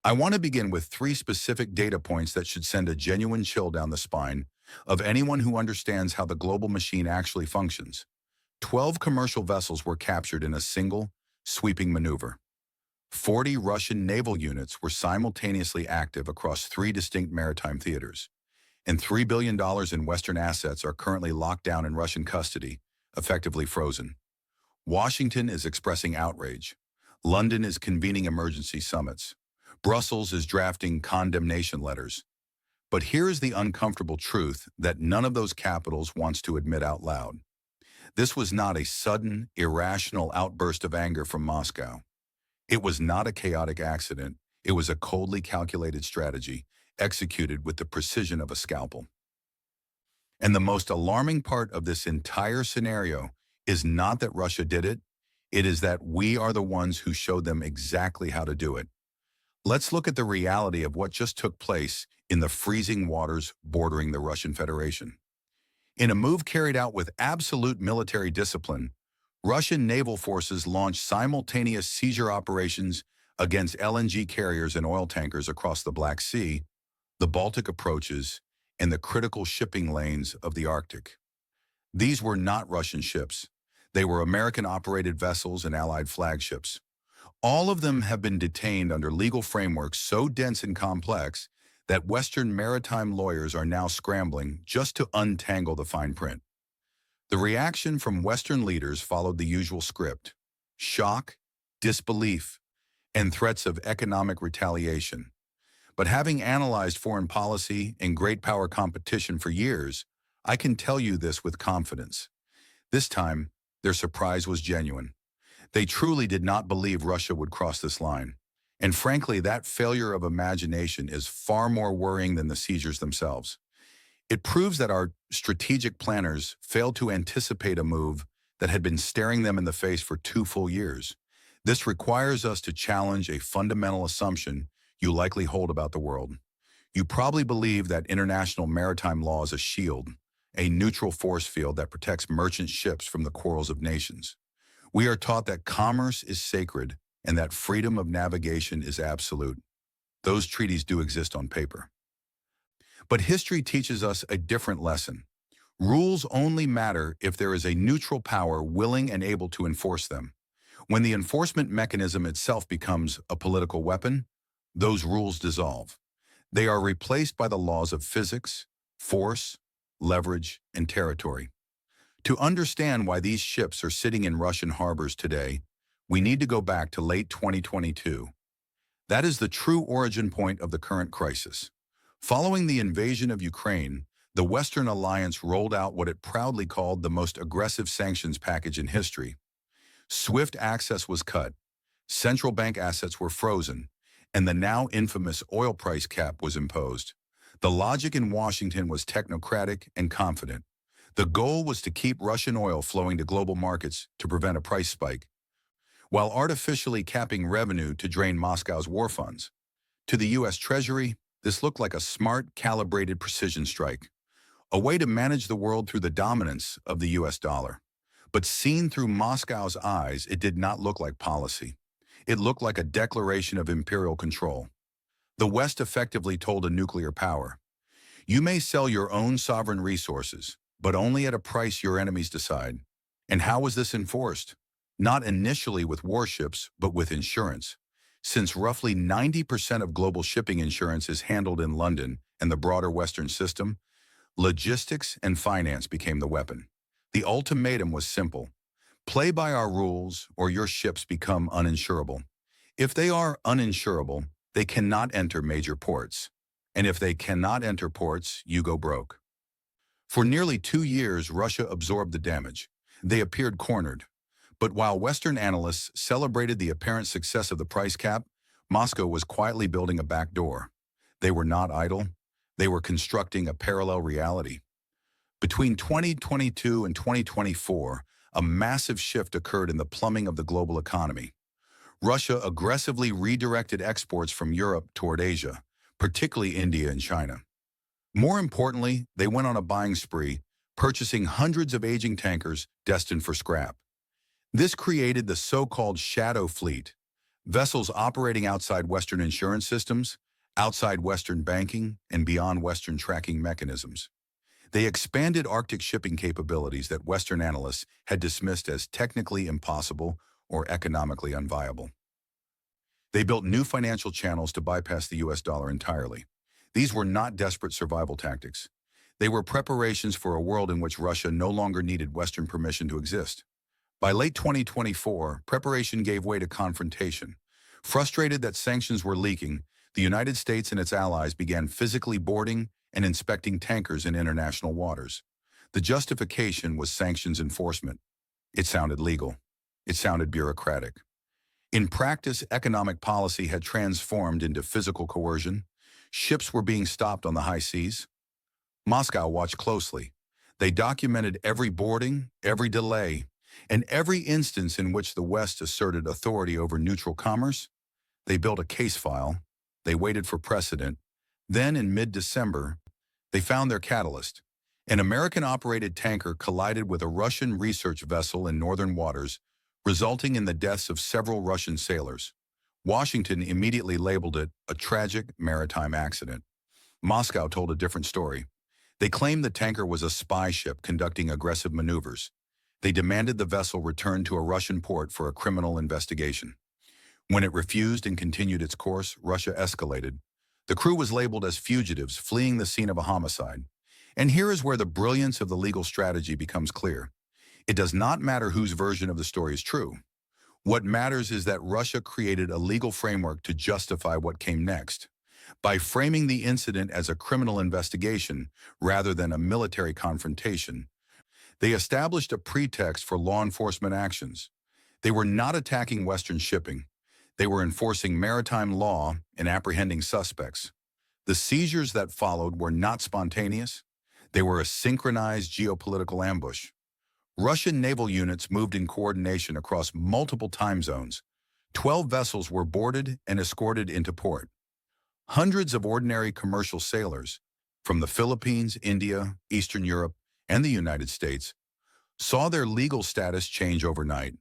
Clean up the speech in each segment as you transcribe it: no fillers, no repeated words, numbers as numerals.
I want to begin with three specific data points that should send a genuine chill down the spine of anyone who understands how the global machine actually functions. 12 commercial vessels were captured in a single, sweeping maneuver. 40 Russian naval units were simultaneously active across three distinct maritime theaters, and $3 billion in Western assets are currently locked down in Russian custody, effectively frozen. Washington is expressing outrage. London is convening emergency summits. Brussels is drafting condemnation letters. But here is the uncomfortable truth that none of those capitals wants to admit out loud. This was not a sudden, irrational outburst of anger from Moscow. It was not a chaotic accident. It was a coldly calculated strategy, executed with the precision of a scalpel. And the most alarming part of this entire scenario is not that Russia did it. It is that we are the ones who showed them exactly how to do it. Let's look at the reality of what just took place in the freezing waters bordering the Russian Federation. In a move carried out with absolute military discipline, Russian naval forces launched simultaneous seizure operations against LNG carriers and oil tankers across the Black Sea, the Baltic approaches, and the critical shipping lanes of the Arctic. These were not Russian ships. They were American-operated vessels and Allied flagships. All of them have been detained under legal frameworks so dense and complex that Western maritime lawyers are now scrambling just to untangle the fine print. The reaction from Western leaders followed the usual script: shock, disbelief, and threats of economic retaliation. But having analyzed foreign policy and great power competition for years, I can tell you this with confidence. This time, their surprise was genuine. They truly did not believe Russia would cross this line. And frankly, that failure of imagination is far more worrying than the seizures themselves. It proves that our strategic planners failed to anticipate a move that had been staring them in the face for 2 full years. This requires us to challenge a fundamental assumption you likely hold about the world. You probably believe that international maritime law is a shield, a neutral force field that protects merchant ships from the quarrels of nations. We are taught that commerce is sacred and that freedom of navigation is absolute. Those treaties do exist on paper. But history teaches us a different lesson. Rules only matter if there is a neutral power willing and able to enforce them. When the enforcement mechanism itself becomes a political weapon, those rules dissolve. They are replaced by the laws of physics, force, leverage, and territory. To understand why these ships are sitting in Russian harbors today, we need to go back to late 2022. That is the true origin point of the current crisis. Following the invasion of Ukraine, the Western alliance rolled out what it proudly called the most aggressive sanctions package in history. SWIFT access was cut, central bank assets were frozen, and the now infamous oil price cap was imposed. The logic in Washington was technocratic and confident. The goal was to keep Russian oil flowing to global markets to prevent a price spike, while artificially capping revenue to drain Moscow's war funds. To the U.S. Treasury, this looked like a smart, calibrated precision strike, a way to manage the world through the dominance of the U.S. dollar. But seen through Moscow's eyes, it did not look like policy. It looked like a declaration of imperial control. The West effectively told a nuclear power, "You may sell your own sovereign resources, but only at a price your enemies decide." And how was this enforced? Not initially with warships, but with insurance. Since roughly 90% of global shipping insurance is handled in London and the broader Western system, logistics and finance became the weapon. The ultimatum was simple: play by our rules or your ships become uninsurable. If they are uninsurable, they cannot enter major ports. And if they cannot enter ports, you go broke. For nearly 2 years, Russia absorbed the damage. They appeared cornered. But while Western analysts celebrated the apparent success of the price cap, Moscow was quietly building a back door. They were not idle. They were constructing a parallel reality. Between 2022 and 2024, a massive shift occurred in the plumbing of the global economy. Russia aggressively redirected exports from Europe toward Asia, particularly India and China. More importantly, they went on a buying spree, purchasing hundreds of aging tankers destined for scrap. This created the so-called shadow fleet, Vessels operating outside Western insurance systems, outside Western banking, and beyond Western tracking mechanisms. They expanded Arctic shipping capabilities that Western analysts had dismissed as technically impossible or economically unviable. They built new financial channels to bypass the US dollar entirely. These were not desperate survival tactics. They were preparations for a world in which Russia no longer needed Western permission to exist. By late 2024, preparation gave way to confrontation. Frustrated that sanctions were leaking, the United States and its allies began physically boarding and inspecting tankers in international waters. The justification was sanctions enforcement. It sounded legal. It sounded bureaucratic. In practice, economic policy had transformed into physical coercion. Ships were being stopped on the high seas. Moscow watched closely. They documented every boarding, every delay, and every instance in which the West asserted authority over neutral commerce. They built a case file. They waited for precedent. Then, in mid-December, they found their catalyst. An American-operated tanker collided with a Russian research vessel in northern waters, resulting in the deaths of several Russian sailors. Washington immediately labeled it a tragic maritime accident. Moscow told a different story. They claimed the tanker was a spy ship conducting aggressive maneuvers. They demanded the vessel return to a Russian port for a criminal investigation. When it refused and continued its course, Russia escalated. The crew was labeled as fugitives fleeing the scene of a homicide. And here is where the brilliance of the legal strategy becomes clear. It does not matter whose version of the story is true. What matters is that Russia created a legal framework to justify what came next. By framing the incident as a criminal investigation rather than a military confrontation, they established a pretext for law enforcement actions. They were not attacking Western shipping. They were enforcing maritime law and apprehending suspects. The seizures that followed were not spontaneous. They were a synchronized geopolitical ambush. Russian naval units moved in coordination across multiple time zones. 12 vessels were boarded and escorted into port. Hundreds of ordinary commercial sailors from the Philippines, India, Eastern Europe, and the United States saw their legal status change overnight.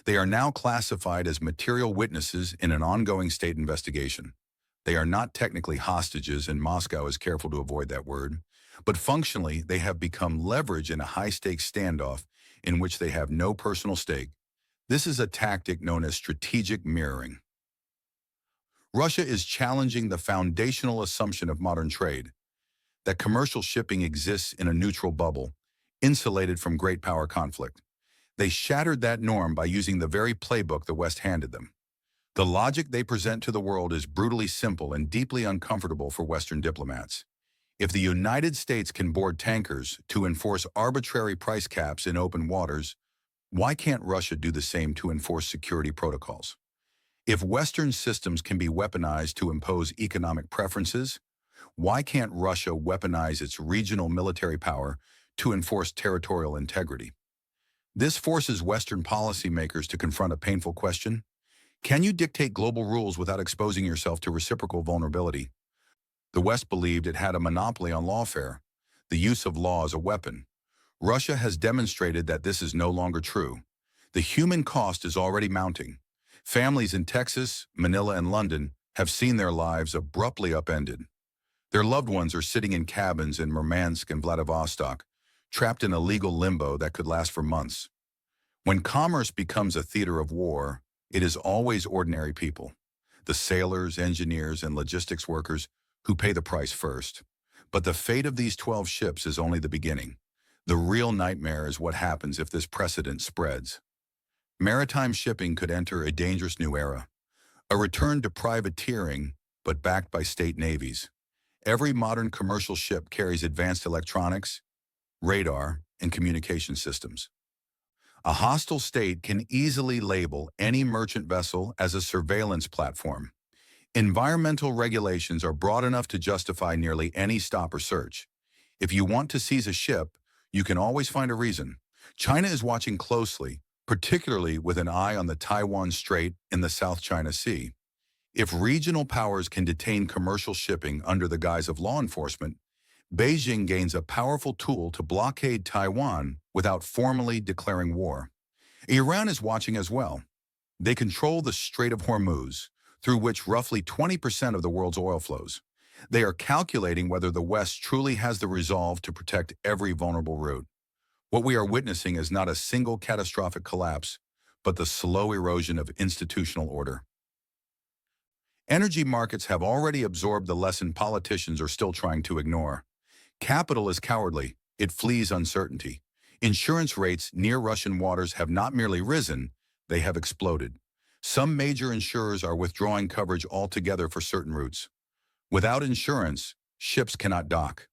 They are now classified as material witnesses in an ongoing state investigation. They are not technically hostages, and Moscow is careful to avoid that word, but functionally they have become leverage in a high-stakes standoff in which they have no personal stake. This is a tactic known as strategic mirroring. Russia is challenging the foundational assumption of modern trade, that commercial shipping exists in a neutral bubble, insulated from great power conflict. They shattered that norm by using the very playbook the West handed them. The logic they present to the world is brutally simple and deeply uncomfortable for Western diplomats. If the United States can board tankers to enforce arbitrary price caps in open waters, why can't Russia do the same to enforce security protocols? If Western systems can be weaponized to impose economic preferences, why can't Russia weaponize its regional military power to enforce territorial integrity? This forces Western policymakers to confront a painful question. Can you dictate global rules without exposing yourself to reciprocal vulnerability? The West believed it had a monopoly on lawfare, the use of law as a weapon. Russia has demonstrated that this is no longer true. The human cost is already mounting. Families in Texas, Manila, and London have seen their lives abruptly upended. Their loved ones are sitting in cabins in Murmansk and Vladivostok, trapped in a legal limbo that could last for months. When commerce becomes a theater of war, it is always ordinary people, the sailors, engineers, and logistics workers who pay the price first. But the fate of these 12 ships is only the beginning. The real nightmare is what happens if this precedent spreads. Maritime shipping could enter a dangerous new era, a return to privateering, but backed by state navies. Every modern commercial ship carries advanced electronics, radar, and communication systems. A hostile state can easily label any merchant vessel as a surveillance platform. Environmental regulations are broad enough to justify nearly any stop or search. If you want to seize a ship, you can always find a reason. China is watching closely, particularly with an eye on the Taiwan Strait in the South China Sea. If regional powers can detain commercial shipping under the guise of law enforcement, Beijing gains a powerful tool to blockade Taiwan without formally declaring war. Iran is watching as well. They control the Strait of Hormuz, through which roughly 20% of the world's oil flows. They are calculating whether the West truly has the resolve to protect every vulnerable route. What we are witnessing is not a single catastrophic collapse, but the slow erosion of institutional order. Energy markets have already absorbed the lesson politicians are still trying to ignore. Capital is cowardly. It flees uncertainty. Insurance rates near Russian waters have not merely risen, they have exploded. Some major insurers are withdrawing coverage altogether for certain routes. Without insurance, ships cannot dock.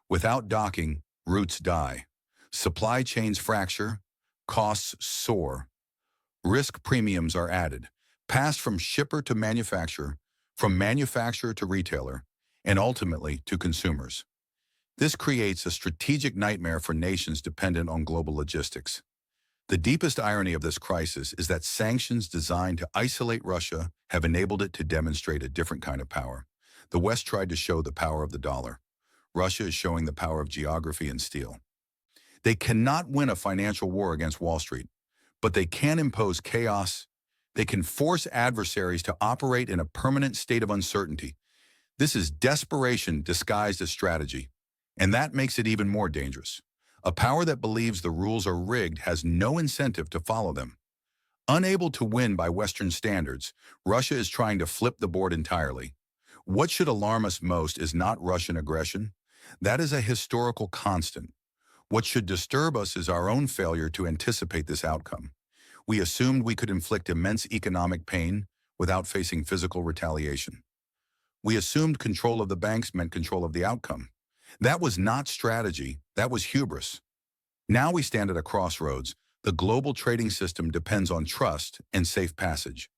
Without docking, routes die. Supply chains fracture, costs soar. Risk premiums are added, passed from shipper to manufacturer, from manufacturer to retailer, and ultimately to consumers. This creates a strategic nightmare for nations dependent on global logistics. The deepest irony of this crisis is that sanctions designed to isolate Russia have enabled it to demonstrate a different kind of power. The West tried to show the power of the dollar. Russia is showing the power of geography and steel. They cannot win a financial war against Wall Street, but they can impose chaos. They can force adversaries to operate in a permanent state of uncertainty. This is desperation disguised as strategy, and that makes it even more dangerous. A power that believes the rules are rigged has no incentive to follow them. Unable to win by Western standards, Russia is trying to flip the board entirely. What should alarm us most is not Russian aggression. That is a historical constant. What should disturb us is our own failure to anticipate this outcome. We assumed we could inflict immense economic pain without facing physical retaliation. We assumed control of the banks meant control of the outcome. That was not strategy, that was hubris. Now we stand at a crossroads. The global trading system depends on trust and safe passage.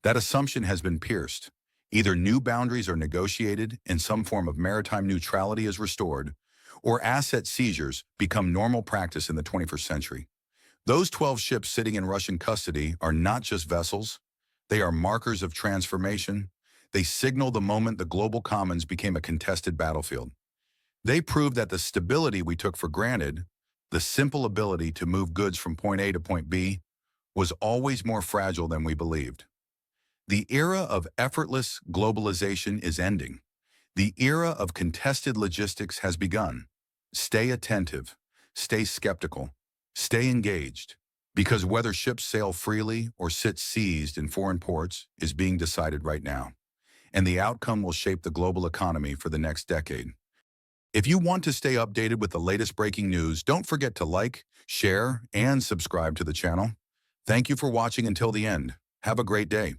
That assumption has been pierced. Either new boundaries are negotiated and some form of maritime neutrality is restored, or asset seizures become normal practice in the 21st century. Those 12 ships sitting in Russian custody are not just vessels. They are markers of transformation. They signal the moment the global commons became a contested battlefield. They prove that the stability we took for granted, the simple ability to move goods from point A to point B, was always more fragile than we believed. The era of effortless globalization is ending. The era of contested logistics has begun. Stay attentive, stay skeptical, stay engaged, because whether ships sail freely or sit seized in foreign ports is being decided right now, and the outcome will shape the global economy for the next decade. If you want to stay updated with the latest breaking news, don't forget to like, share, and subscribe to the channel. Thank you for watching until the end. Have a great day.